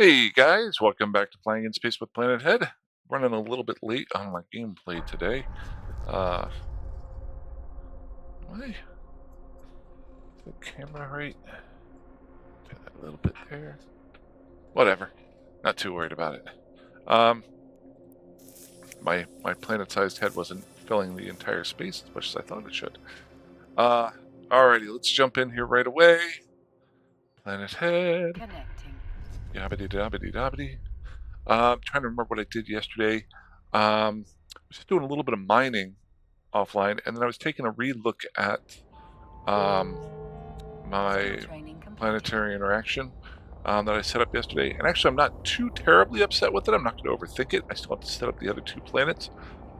Hey guys, welcome back to Playing in Space with Planet Head. Running a little bit late on my gameplay today. Uh, why is the camera right? Do that a little bit there. Whatever, not too worried about it. Um, my planet-sized head wasn't filling the entire space as much as I thought it should. Uh, Alrighty, let's jump in here right away. Planet Head. Connecting. Yabbity dabbity dabbity. Trying to remember what I did yesterday. I was just doing a little bit of mining offline, and then I was taking a relook at um, Skill my training completed. planetary interaction that I set up yesterday. And actually, I'm not too terribly upset with it. I'm not going to overthink it. I still have to set up the other two planets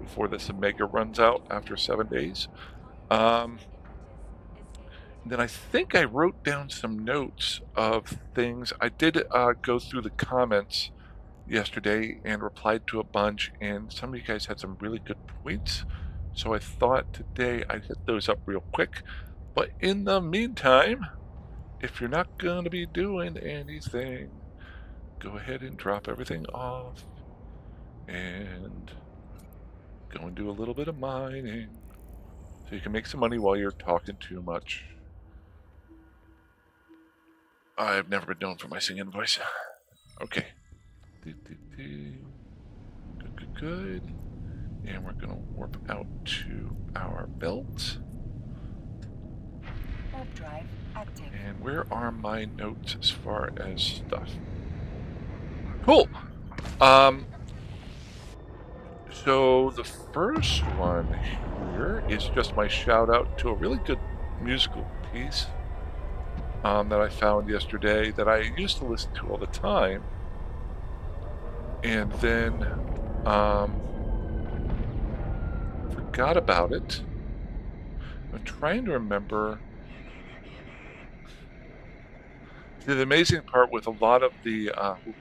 before this Omega runs out after 7 days. Um, then I think I wrote down some notes of things. I did go through the comments yesterday and replied to a bunch, and some of you guys had some really good points. So I thought today I'd hit those up real quick. But in the meantime, if you're not going to be doing anything, go ahead and drop everything off and go and do a little bit of mining so you can make some money while you're talking too much. I've never been known for my singing voice. Okay. Good, good, good. And we're going to warp out to our belt. Warp drive active. And where are my notes as far as stuff? Cool. So the first one here is just my shout out to a really good musical piece that I found yesterday that I used to listen to all the time. And then forgot about it. I'm trying to remember. See, the amazing part with a lot of the,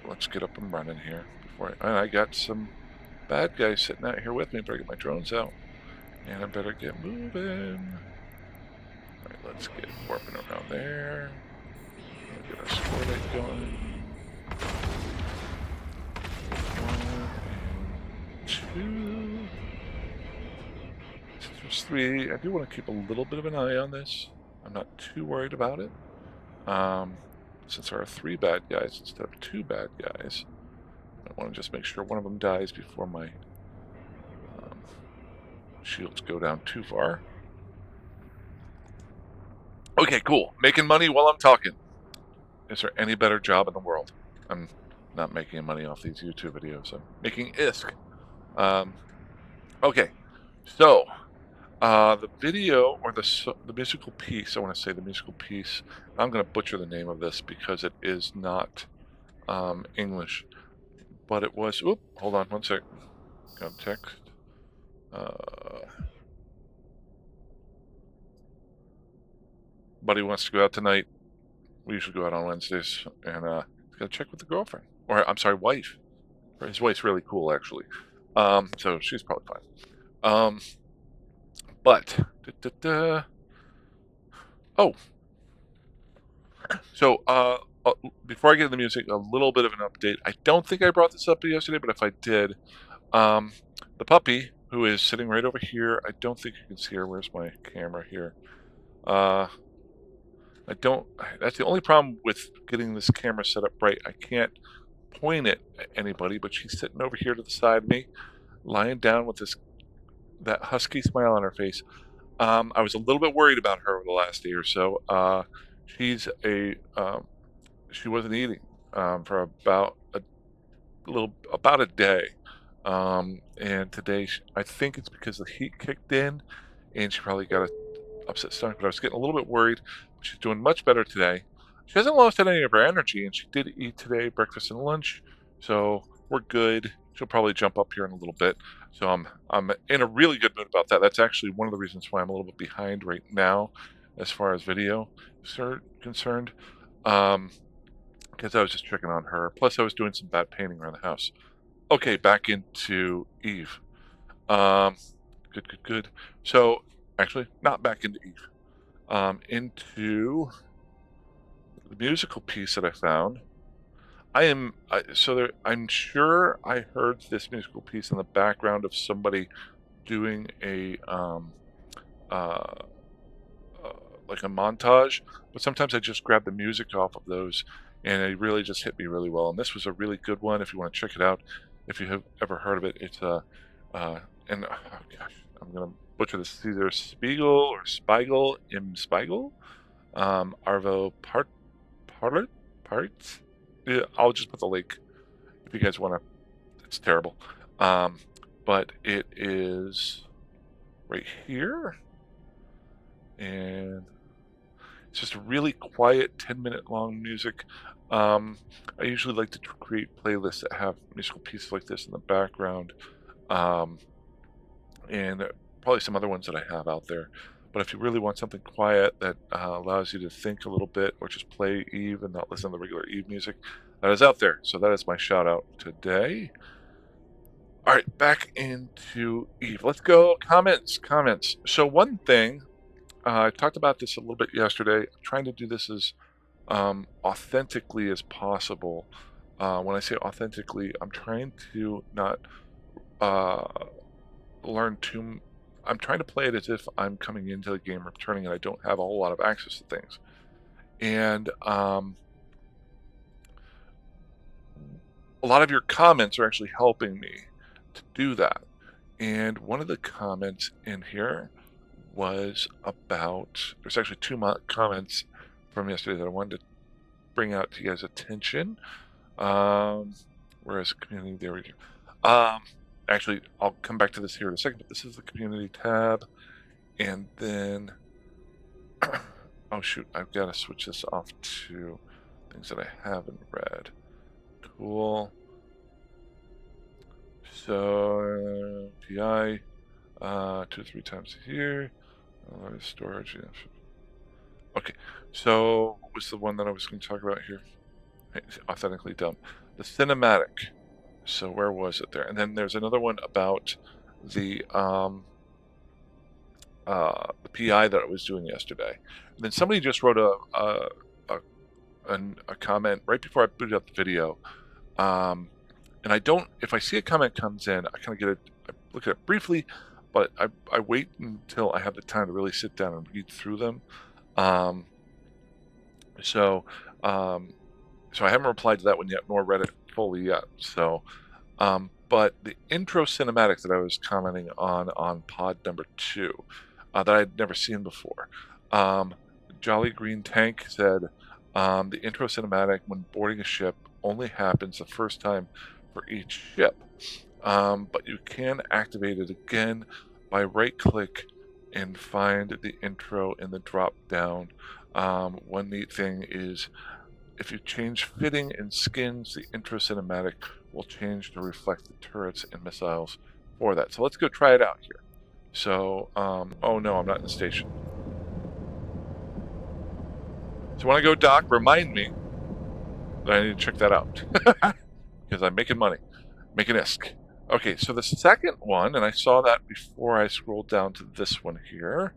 let's get up and running here before I got some bad guys sitting out here with me. Better get my drones out, and I better get moving. All right, let's get warping around there. We'll get our score rate going. One and two. There's three. I do want to keep a little bit of an eye on this. I'm not too worried about it. Since there are three bad guys instead of two bad guys, I want to just make sure one of them dies before my shields go down too far. Okay, cool. Making money while I'm talking. Is there any better job in the world? I'm not making money off these YouTube videos. I'm making ISK. Okay, so the video or the musical piece, I want to say the musical piece, I'm going to butcher the name of this because it is not English, but it was, hold on one sec. Got a text. Buddy wants to go out tonight. We usually go out on Wednesdays, and he's got to check with the girlfriend, or I'm sorry, wife. His wife's really cool, actually. So she's probably fine. But oh, so before I get into the music, a little bit of an update. I don't think I brought this up yesterday, but if I did, the puppy who is sitting right over here. I don't think you can see her. Where's my camera here? I don't. That's the only problem with getting this camera set up right. I can't point it at anybody, but she's sitting over here to the side of me, lying down with that husky smile on her face. I was a little bit worried about her over the last day or so. She's a she wasn't eating for about a day, and today I think it's because the heat kicked in, and she probably got a upset stomach. But I was getting a little bit worried. She's doing much better today. She hasn't lost any of her energy, and she did eat today, breakfast and lunch, so we're good. She'll probably jump up here in a little bit. So I'm in a really good mood about that. That's actually one of the reasons why I'm a little bit behind right now, as far as video is concerned. Because I was just checking on her. Plus, I was doing some bad painting around the house. Okay, back into Eve. Um, good. So, actually, not back into Eve. Into the musical piece that I found. I'm sure I heard this musical piece in the background of somebody doing a uh, uh, like a montage, but sometimes I just grab the music off of those, and it really just hit me really well. And this was a really good one. If you want to check it out, if you have ever heard of it, it's uh, and oh gosh, I'm gonna butcher this. It's either Spiegel or Spiegel, Im Spiegel, Arvo Part Parts. Yeah, I'll just put the link if you guys want to. It's terrible, um, but it is right here, and it's just really quiet, 10-minute long music. Um, I usually like to create playlists that have musical pieces like this in the background, um, and probably some other ones that I have out there. But if you really want something quiet that allows you to think a little bit or just play Eve and not listen to the regular Eve music, that is out there. So that is my shout out today. All right, back into Eve. Let's go comments. So one thing, I talked about this a little bit yesterday. I'm trying to do this as authentically as possible. When I say authentically, I'm trying to not uh, learn too. I'm trying to play it as if I'm coming into the game returning and I don't have a whole lot of access to things. And a lot of your comments are actually helping me to do that. And one of the comments in here was about, there's actually two comments from yesterday that I wanted to bring out to you guys' attention. Whereas community, there we go. Actually, I'll come back to this here in a second, but this is the community tab. And then, oh shoot, I've got to switch this off to things that I haven't read. Cool. So, PI, 2 to 3 times a year. Storage, yeah. Okay, so what was the one that I was going to talk about here? Authentically dumb. The cinematic. So where was it there? And then there's another one about the PI that I was doing yesterday. And then somebody just wrote a comment right before I booted up the video. And I don't, if I see a comment comes in, I kind of get it, I look at it briefly, but I wait until I have the time to really sit down and read through them. Um, so, um, so I haven't replied to that one yet, nor read it fully yet. So, but the intro cinematic that I was commenting on pod number 2, that I'd never seen before. Jolly Green Tank said, the intro cinematic when boarding a ship only happens the first time for each ship. But you can activate it again by right-click and find the intro in the drop-down. One neat thing is if you change fitting and skins, the intro cinematic will change to reflect the turrets and missiles for that. So let's go try it out here. So, oh no, I'm not in the station. So when I go dock, remind me that I need to check that out because I'm making money, making ISK. Okay, so the second one, and I saw that before I scrolled down to this one here,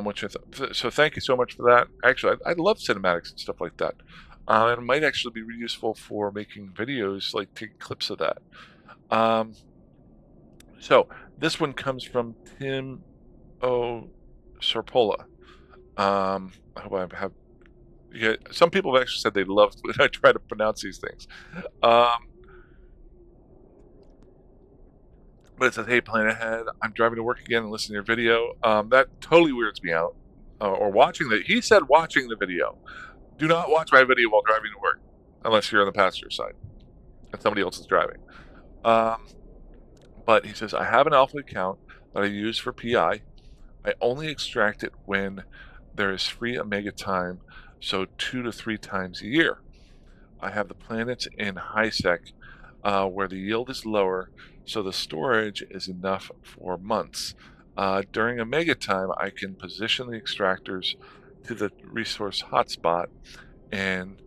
which I thought, so thank you so much for that. Actually, I love cinematics and stuff like that. And it might actually be useful for making videos, like taking clips of that. So this one comes from Tim O. Serpola. I hope I have. Yeah, some people have actually said they love when I try to pronounce these things. But it says, "Hey, plan ahead. I'm driving to work again and listening to your video." That totally weirds me out. Or watching the. He said watching the video. Do not watch my video while driving to work, unless you're on the passenger side and somebody else is driving. But he says, I have an alpha account that I use for PI. I only extract it when there is free Omega time, so 2 to 3 times a year. I have the planets in high sec where the yield is lower, so the storage is enough for months. During Omega time, I can position the extractors to the resource hotspot and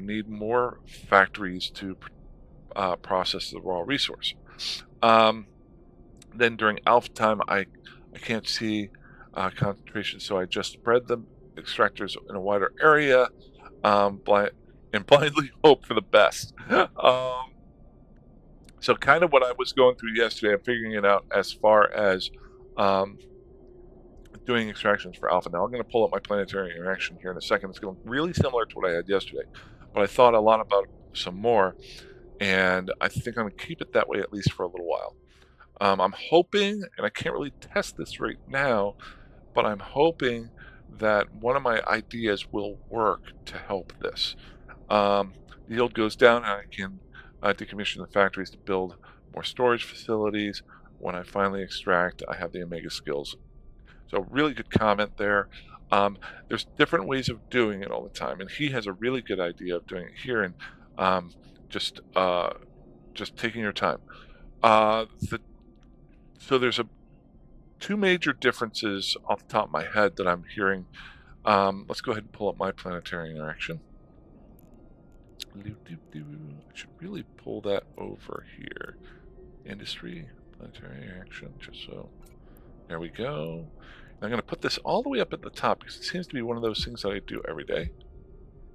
need more factories to process the raw resource. Then during alpha time, I can't see concentration, so I just spread the extractors in a wider area, and blindly hope for the best. So kind of what I was going through yesterday, I'm figuring it out as far as um, doing extractions for alpha. Now I'm going to pull up my planetary interaction here in a second. It's going to be really similar to what I had yesterday, but I thought a lot about some more, and I think I'm going to keep it that way at least for a little while. I'm hoping, and I can't really test this right now, but I'm hoping that one of my ideas will work to help this. The yield goes down, and I can decommission the factories to build more storage facilities. When I finally extract, I have the Omega skills. So really good comment there. There's different ways of doing it all the time, and he has a really good idea of doing it here, and um, just uh, just taking your time. The So there's two major differences off the top of my head that I'm hearing. Let's go ahead and pull up my planetary interaction. I should really pull that over here. Industry, planetary interaction, just so. There we go. And I'm going to put this all the way up at the top because it seems to be one of those things that I do every day.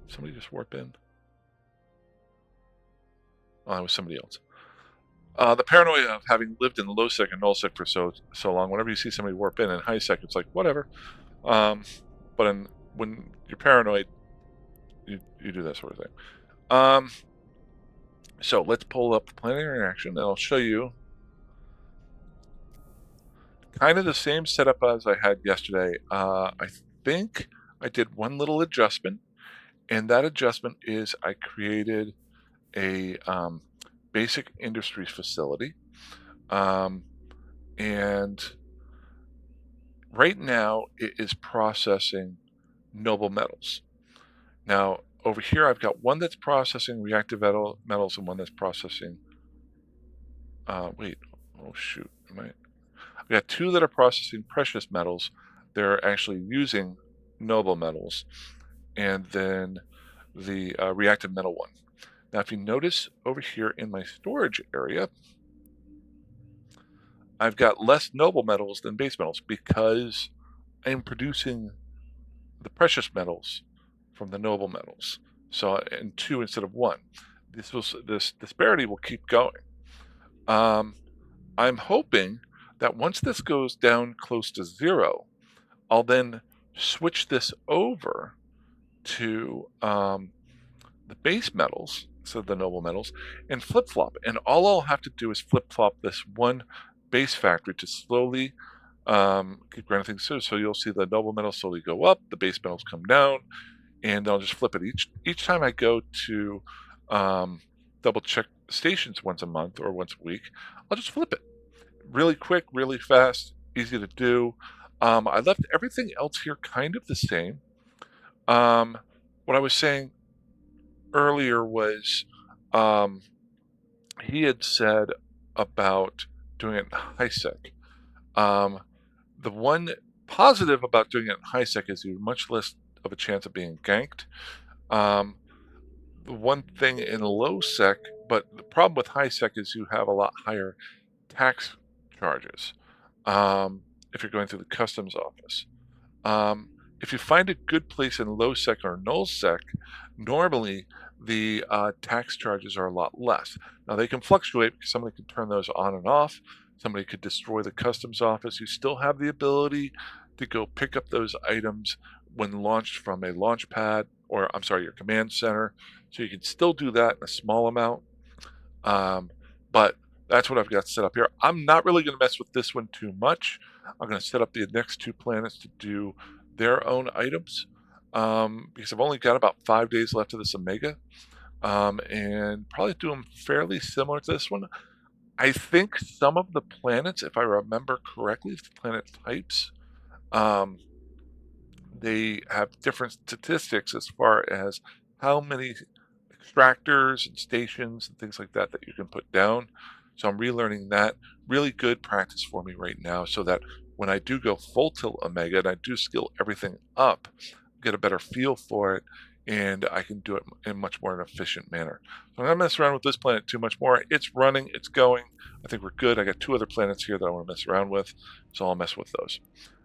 Somebody just warp in. Oh, that was somebody else. The paranoia of having lived in low sec and null sec for so long, whenever you see somebody warp in high sec, it's like, whatever. But when you're paranoid, you do that sort of thing. So let's pull up the planetary interaction, and I'll show you kind of the same setup as I had yesterday. I think I did one little adjustment, and that adjustment is I created a basic industries facility. And right now it is processing noble metals. Now over here I've got one that's processing reactive metals and one that's processing wait, oh shoot, I've got two that are processing precious metals. They're actually using noble metals, and then the reactive metal one. Now if you notice over here in my storage area, I've got less noble metals than base metals because I'm producing the precious metals from the noble metals. So in two instead of one. This disparity will keep going. I'm hoping that once this goes down close to zero, I'll then switch this over to the base metals, so the noble metals, and flip-flop. And all I'll have to do is flip-flop this one base factory to slowly keep grinding things through. So you'll see the noble metals slowly go up, the base metals come down, and I'll just flip it each time I go to double check stations once a month or once a week. I'll just flip it really quick, really fast, easy to do. I left everything else here kind of the same. What I was saying earlier was he had said about doing it in high sec. The one positive about doing it in high sec is you have much less of a chance of being ganked. The one thing in low sec, but the problem with high sec is you have a lot higher tax charges if you're going through the customs office. If you find a good place in low sec or null sec, normally the tax charges are a lot less. Now they can fluctuate because somebody can turn those on and off. Somebody could destroy the customs office. You still have the ability to go pick up those items when launched from a launch pad, or I'm sorry, your command center. So you can still do that in a small amount. But that's what I've got set up here. I'm not really going to mess with this one too much. I'm going to set up the next two planets to do their own items because I've only got about 5 days left of this Omega, and probably do them fairly similar to this one. I think some of the planets, if I remember correctly, the planet types, um, they have different statistics as far as how many extractors and stations and things like that that you can put down. So I'm relearning that. Really good practice for me right now so that when I do go full tilt Omega and I do skill everything up, get a better feel for it, and I can do it in much more an efficient manner. So I'm not mess around with this planet too much more. It's running, it's going. I think we're good. I got two other planets here that I want to mess around with, so I'll mess with those.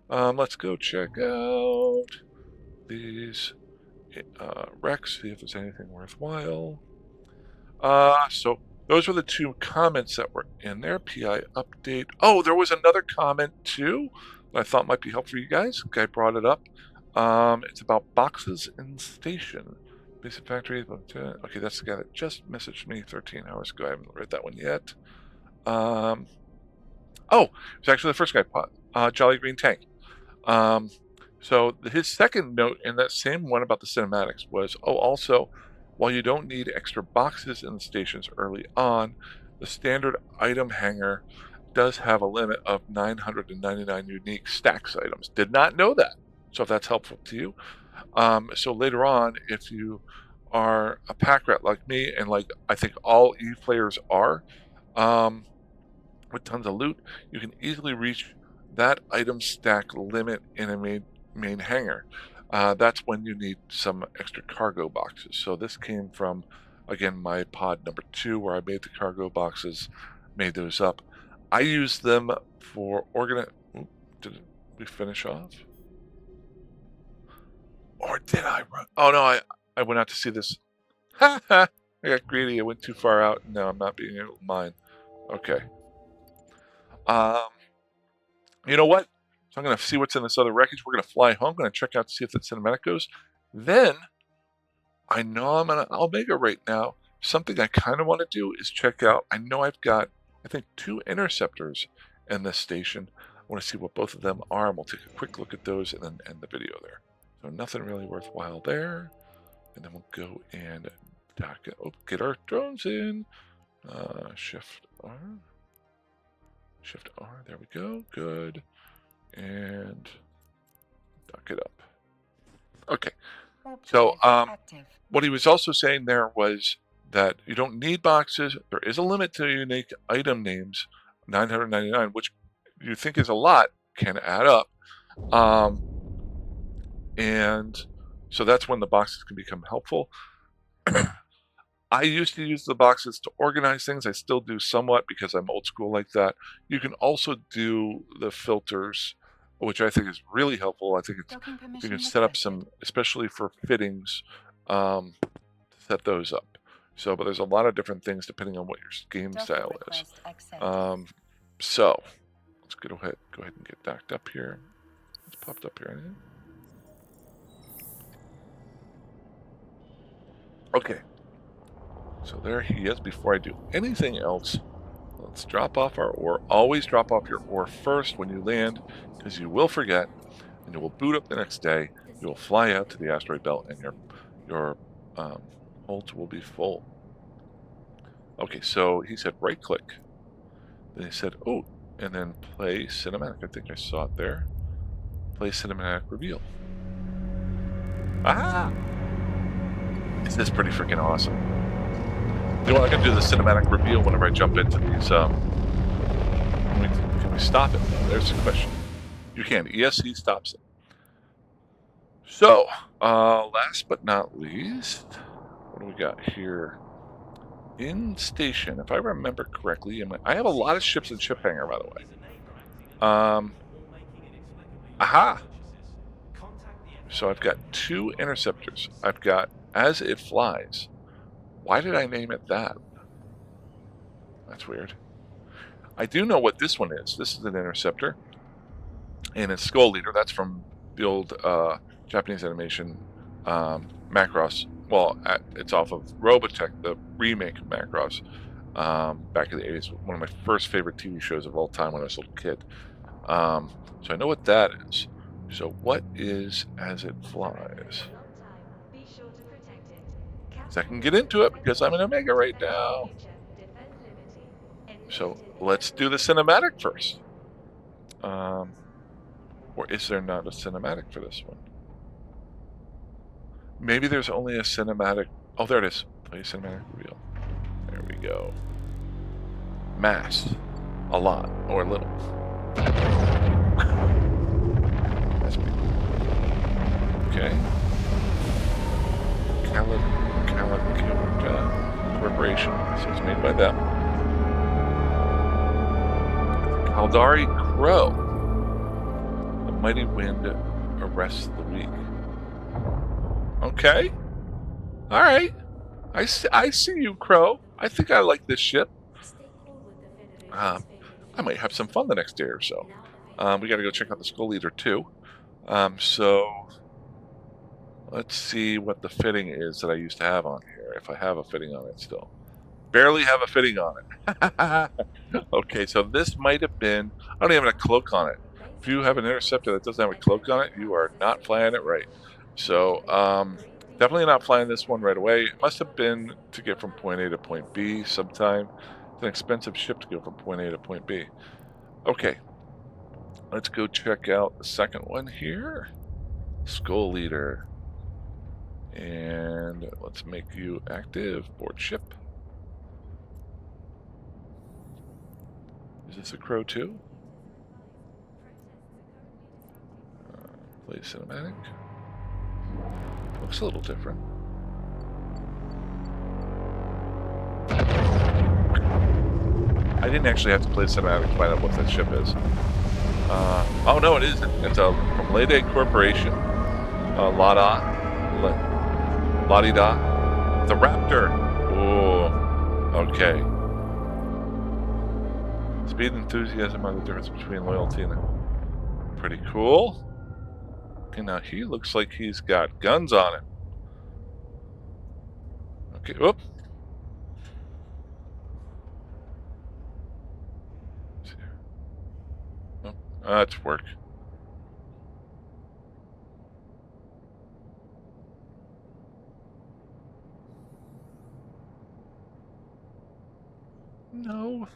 Let's go check out these Rex, see if there's anything worthwhile. So those were the two comments that were in there. PI update. Oh, there was another comment too that I thought might be helpful for you guys. Guy brought it up. It's about boxes in station. Basic factory. Okay, that's the guy that just messaged me 13 hours ago. I haven't read that one yet. Oh, it's actually the first guy, Jolly Green Tank. So his second note in that same one about the cinematics was, oh, also, while you don't need extra boxes in the stations early on, the standard item hanger does have a limit of 999 unique stacks items. Did not know that. So if that's helpful to you. So later on, if you are a pack rat like me, and like I think all Eve players are, with tons of loot, you can easily reach that item stack limit in a main hangar. That's when you need some extra cargo boxes. So this came from, again, my pod number 2, where I made the cargo boxes, made those up. I use them for did we finish off? Or did I run? Oh no, I went out to see this. Ha ha! I got greedy. I went too far out. No, I'm not being able to mine. Okay. You know what? So I'm going to see what's in this other wreckage. We're going to fly home. I'm going to check out to see if that cinematic goes. Then I know I'm on an Omega right now. Something I kind of want to do is check out. I know I've got, I think, 2 interceptors in this station. I want to see what both of them are, and we'll take a quick look at those and then end the video there. So nothing really worthwhile there. And then we'll go and get our drones in. Shift R. Shift R, there we go, good. And dock it up. Okay, so what he was also saying there was that you don't need boxes. There is a limit to unique item names, 999, which you think is a lot, can add up. And so that's when the boxes can become helpful. I used to use the boxes to organize things. I still do somewhat because I'm old school like that. You can also do the filters, which I think is really helpful. I think you can set up some, especially for fittings, set those up. So, but there's a lot of different things depending on what your game style is. So let's go ahead and get docked up here. It's popped up here. Okay. So there he is. Before I do anything else, let's drop off our ore. Always drop off your ore first when you land, because you will forget, and you will boot up the next day. You will fly out to the asteroid belt, and your holds will be full. Okay, so he said right click. Then he said, oh, and then play cinematic. I think I saw it there. Play cinematic reveal. Ah! Is this pretty freaking awesome? You know what, I can do the cinematic reveal whenever I jump into these. Can we stop it? There's the question. You can. ESC stops it. So, last but not least, what do we got here? In station, if I remember correctly, I have a lot of ships in ship hangar, by the way. Aha! So I've got 2 interceptors. I've got As It Flies. Why did I name it that? That's weird. I do know what this one is. This is an interceptor. And it's Skull Leader. That's from the old Japanese animation Macross. Well, it's off of Robotech, the remake of Macross, back in the 80s. One of my first favorite TV shows of all time when I was a little kid. So I know what that is. So what is As It Flies? So I can get into it because I'm in Omega right now. So let's do the cinematic first. Or is there not a cinematic for this one? Maybe there's only a cinematic. Oh, there it is. Play cinematic reveal. There we go. Mass. A lot. Or a little. That's pretty cool. Okay. Corporation. So it's made by them. Caldari Crow. The mighty wind arrests the weak. Okay. All right. I see you, Crow. I think I like this ship. Um, I might have some fun the next day or so. We got to go check out the Skull Eater too. So let's see what the fitting is that I used to have on here. If I have a fitting on it still. Barely have a fitting on it. Okay, so this might have been, I don't even have a cloak on it. If you have an interceptor that doesn't have a cloak on it, you are not flying it right. So definitely not flying this one right away. It must have been to get from point A to point B sometime. It's an expensive ship to go from point A to point B. Okay, let's go check out the second one here. Skull Leader. And let's make you active. Board ship. Is this a Crow too? Play cinematic. Looks a little different. I didn't actually have to play cinematic to find out what that ship is. Oh no, it isn't. It's from Lady Corporation. Lada. La-di-da. The Raptor. Oh, okay. Speed and enthusiasm are the difference between loyalty and... Pretty cool. Okay, now he looks like he's got guns on him. Okay, whoop. Oh, that's work. No.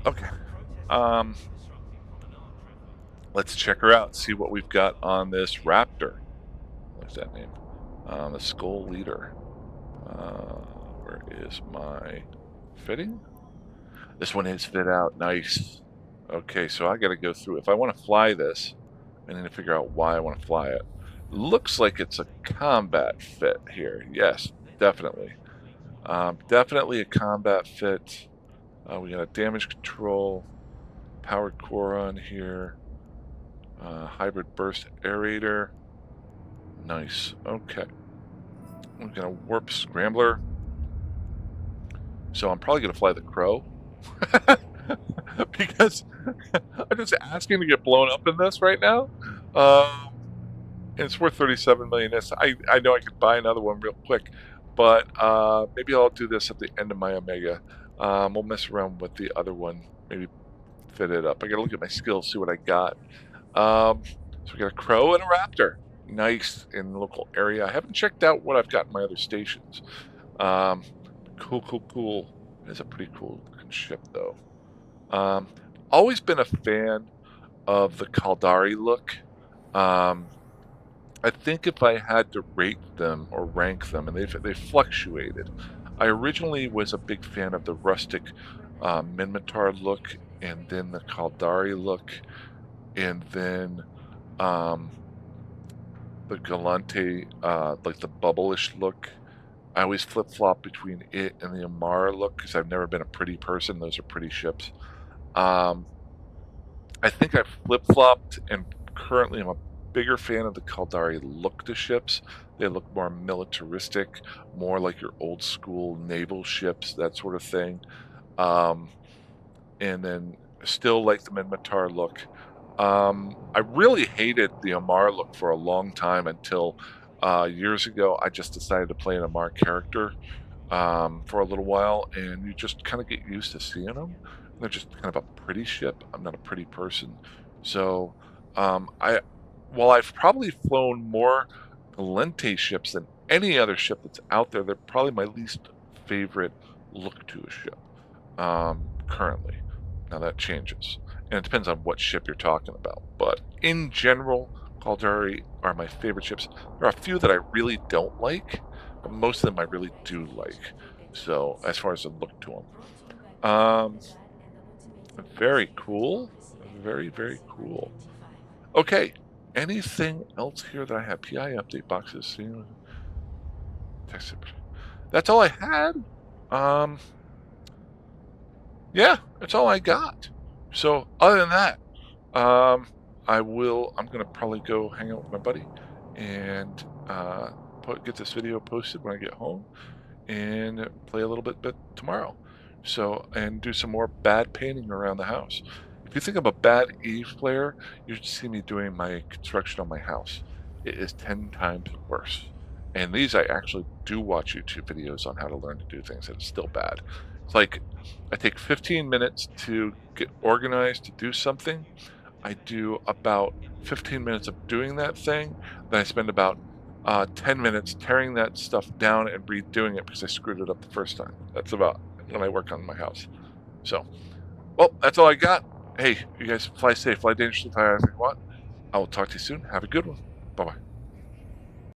Okay. Let's check her out. See what we've got on this Raptor. What's that name? The Skull Leader. Where is my fitting? This one is fit out. Nice. Okay, so I got to go through. If I want to fly this, I need to figure out why I want to fly it. Looks like it's a combat fit here. Yes, definitely. Definitely a combat fit. We got a damage control, powered core on here, hybrid burst aerator. Nice. Okay. We're gonna warp scrambler. So I'm probably gonna fly the Crow because I'm just asking to get blown up in this right now. And it's worth 37 million. I know I could buy another one real quick, but maybe I'll do this at the end of my Omega. We'll mess around with the other one, maybe fit it up. I gotta look at my skills, see what I got. So we got a Crow and a Raptor. Nice in the local area. I haven't checked out what I've got in my other stations. Cool. It's a pretty cool looking ship though. Always been a fan of the Caldari look. I think if I had to rate them or rank them, and they fluctuated. I originally was a big fan of the rustic Minmatar look, and then the Caldari look, and then the Galante, like the bubble-ish look. I always flip-flop between it and the Amara look because I've never been a pretty person. Those are pretty ships. I think I've flip-flopped, and currently I'm a bigger fan of the Caldari look to ships. They look more militaristic, more like your old school naval ships, that sort of thing. And then still like the Minmatar look. I really hated the Amar look for a long time until years ago I just decided to play an Amar character for a little while, and you just kind of get used to seeing them. They're just kind of a pretty ship. I'm not a pretty person. So while I've probably flown more Galente ships than any other ship that's out there, they're probably my least favorite look to a ship currently. Now that changes, and it depends on what ship you're talking about. But in general, Caldari are my favorite ships. There are a few that I really don't like, but most of them I really do like. So as far as the look to them, very cool, very cool. Okay, anything else here that I have? PI update boxes. Text. That's all I had. Yeah, that's all I got. So other than that, I'm gonna probably go hang out with my buddy, and get this video posted when I get home, and play a little bit tomorrow. So, and do some more bad painting around the house. If you think I'm a bad Eve player, you should see me doing my construction on my house. It is 10 times worse. And these I actually do watch YouTube videos on how to learn to do things, and it's still bad. It's like I take 15 minutes to get organized to do something. I do about 15 minutes of doing that thing. Then I spend about 10 minutes tearing that stuff down and redoing it because I screwed it up the first time. That's about when I work on my house. So, well, that's all I got. Hey, you guys fly safe, fly dangerously, fly however you want. I will talk to you soon. Have a good one. Bye bye.